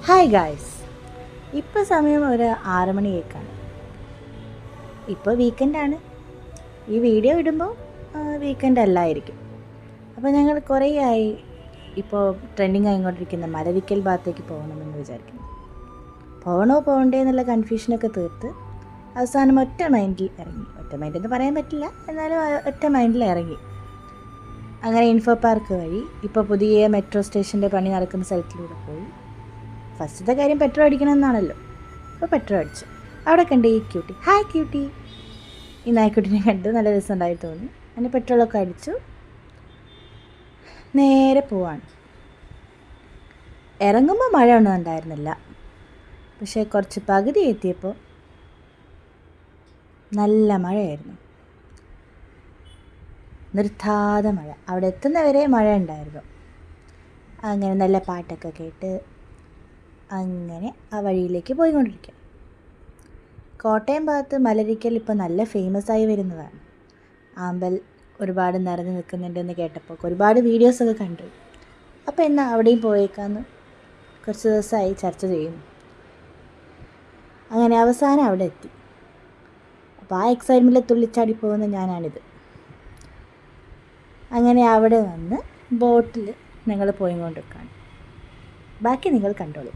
Hi guys, ഇപ്പോൾ സമയം ഒരു 6 മണിയേക്കാണ്. ഇപ്പോൾ വീക്കെൻഡാണ്. ഈ വീഡിയോ ഇടുമ്പോൾ വീക്കെൻഡ് അല്ലായിരിക്കും. അപ്പോൾ ഞങ്ങൾ കുറേ ആയി ഇപ്പോൾ ട്രെൻഡിങ് ആയിക്കൊണ്ടിരിക്കുന്ന മലവിക്കൽ ഭാഗത്തേക്ക് പോകണമെന്ന് വിചാരിക്കുന്നു. പോകണോ പോകണ്ടേ എന്നുള്ള കൺഫ്യൂഷനൊക്കെ തീർത്ത് അവസാനം ഒറ്റ മൈൻഡിൽ ഇറങ്ങി. ഒറ്റ മൈൻഡെന്ന് പറയാൻ പറ്റില്ല, എന്നാലും ഒറ്റ മൈൻഡിൽ ഇറങ്ങി. അങ്ങനെ ഇൻഫോ പാർക്ക് വഴി ഇപ്പോൾ പുതിയ മെട്രോ സ്റ്റേഷൻ്റെ പണി നടക്കുന്ന സ്ഥലത്തിലൂടെ പോയി. ഫസ്റ്റത്തെ കാര്യം പെട്രോൾ അടിക്കണമെന്നാണല്ലോ. അപ്പോൾ പെട്രോൾ അടിച്ചു. അവിടെ കണ്ട് ഈ ക്യൂട്ടി, ഹായ് ക്യൂട്ടി, ഈ നായ്ക്കുട്ടിനെ കണ്ട് നല്ല രസമുണ്ടായി തോന്നി. അങ്ങനെ പെട്രോളൊക്കെ അടിച്ചു നേരെ പോവാണ്. ഇറങ്ങുമ്പോൾ മഴ ഒന്നും ഉണ്ടായിരുന്നില്ല, പക്ഷേ കുറച്ച് പകുതി എത്തിയപ്പോൾ നല്ല മഴയായിരുന്നു. നിർത്താതെ മഴ. അവിടെ എത്തുന്നവരെ മഴ ഉണ്ടായിരുന്നു. അങ്ങനെ നല്ല പാട്ടൊക്കെ കേട്ട് അങ്ങനെ ആ വഴിയിലേക്ക് പോയിക്കൊണ്ടിരിക്കുക. കോട്ടയം ഭാഗത്ത് മലരിക്കൽ ഇപ്പോൾ നല്ല ഫേമസ് ആയി വരുന്നതാണ്. ആമ്പൽ ഒരുപാട് നിറഞ്ഞു നിൽക്കുന്നുണ്ടെന്ന് കേട്ടപ്പോൾ ഒരുപാട് വീഡിയോസൊക്കെ കണ്ടു. അപ്പോൾ എന്നാൽ അവിടെയും പോയേക്കാമെന്ന് കുറച്ച് ദിവസമായി ചർച്ച ചെയ്യുന്നു. അങ്ങനെ അവസാനം അവിടെ എത്തി. അപ്പോൾ ആ എക്സൈറ്റ്മെൻറ്റിൽ തുള്ളിച്ചാടി പോകുന്ന ഞാനാണിത്. അങ്ങനെ അവിടെ വന്ന് ബോട്ടിൽ ഞങ്ങൾ പോയിക്കൊണ്ടിരിക്കുകയാണ്. ബാക്കി നിങ്ങൾ കണ്ടോളൂ.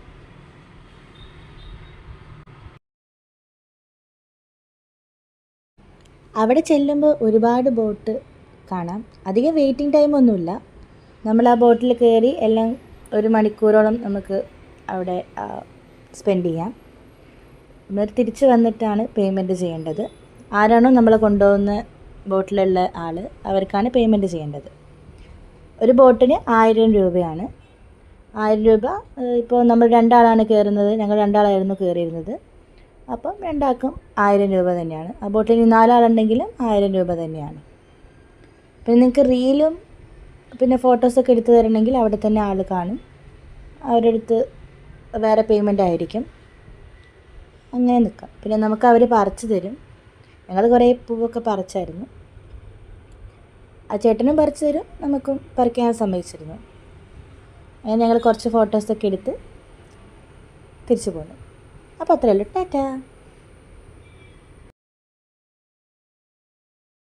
അവിടെ ചെല്ലുമ്പോൾ ഒരുപാട് ബോട്ട് കാണാം. അധികം വെയിറ്റിംഗ് ടൈമൊന്നുമില്ല. നമ്മൾ ആ ബോട്ടിൽ കയറി എല്ലാം 1 മണിക്കൂറോളം നമുക്ക് അവിടെ സ്പെൻഡ് ചെയ്യാം. നമ്മൾ തിരിച്ച് വന്നിട്ടാണ് പേയ്മെൻറ്റ് ചെയ്യേണ്ടത്. ആരാണോ നമ്മളെ കൊണ്ടുപോകുന്ന ബോട്ടിലുള്ള ആൾ, അവർക്കാണ് പേയ്മെൻറ്റ് ചെയ്യേണ്ടത്. ഒരു ബോട്ടിന് 1000 രൂപയാണ്. 1000 രൂപ. ഇപ്പോൾ നമ്മൾ 2 ആളാണ് കയറുന്നത്. ഞങ്ങൾ 2 ആളായിരുന്നു കയറിയിരുന്നത്. അപ്പം 2 ആൾക്കും 1000 രൂപ തന്നെയാണ്. ആ ബോട്ടിൽ 4 ആളുണ്ടെങ്കിലും 1000 രൂപ തന്നെയാണ്. പിന്നെ നിങ്ങൾക്ക് റീലും പിന്നെ ഫോട്ടോസൊക്കെ എടുത്ത് തരണമെങ്കിൽ അവിടെ തന്നെ ആൾ കാണും. അവരുടെ അടുത്ത് വേറെ പേയ്മെൻ്റ് ആയിരിക്കും. അങ്ങനെ നിൽക്കാം. പിന്നെ നമുക്ക് അവർ പറിച്ച് തരും. ഞങ്ങൾ കുറേ പൂവൊക്കെ പറിച്ചായിരുന്നു. ആ ചേട്ടനും പറിച്ച് തരും, നമുക്കും പറിക്കാൻ സമ്മതിച്ചിരുന്നു. അങ്ങനെ ഞങ്ങൾ കുറച്ച് ഫോട്ടോസൊക്കെ എടുത്ത് തിരിച്ചു പോന്നു. അപ്പോൾ അത്രയേ ഉള്ളൂ. ടാറ്റാ.